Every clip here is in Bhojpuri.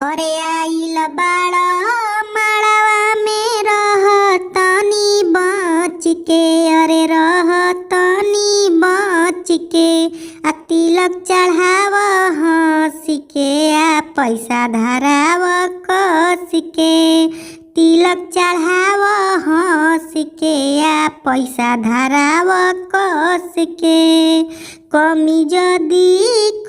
अरे आइल बाड़ा माड़वा में रहतनी बच के। अरे रहतनी बच के। आ तिलक चढ़ाव हंस के। आ पैसा धराव कस के। तिलक चढ़ाव हंस के। आ पैसा धराव कस के। कमी जदी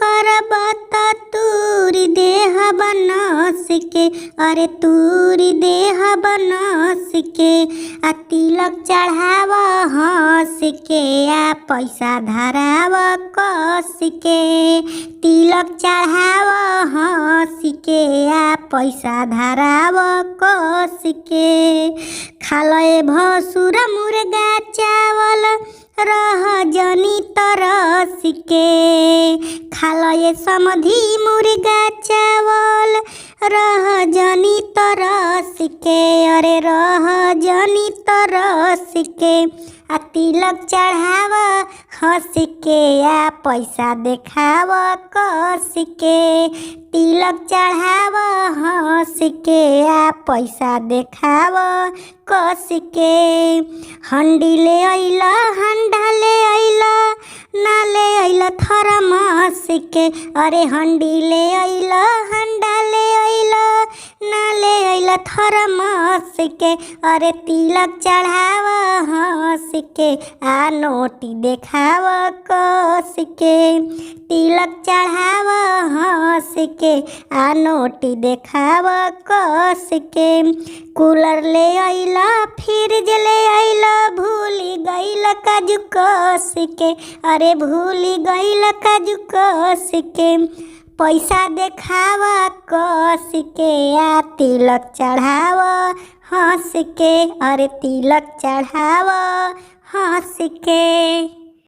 करब त तूरी देह बनस के। अरे तूरी देह बनस के। आ तिलक चढ़ाव हंस के। आ पैसा धराव कस के। तिलक चढ़ाव हंस के। आ पैसा धराव कस के। खालए भसुर मुर्गा चावल रह जनी तरस के। खालए समधी मुर्गा चावल रह जनी तरस के। अरे रह जनी तरस के। आ तिलक चढ़ाव हंस के। आ पैसा देखाव कस के। तिलक चढ़ाव हंस के। आ पैसा देखाव कस के। हंडी ले अइल हंडा ले अइल ना ले अइल थरमस के। अरे हंडी ले अइल हंडा ले अइल ना ले अइल थरमस के। अरे तिलक चढ़ाव हंस के। आ नोटी देखाव कस के। तिलक चढ़ाव हंस के। आ नोटी देखाव कस के। कूलर ले अइल फ्रिज ले अइल भूली गइल काजू कस के। अरे भूली गइल काजू कस के। पैसा देखाव कस के। आ तिलक चढ़ाव हंस के। अरे तिलक चढ़ाव हंस के।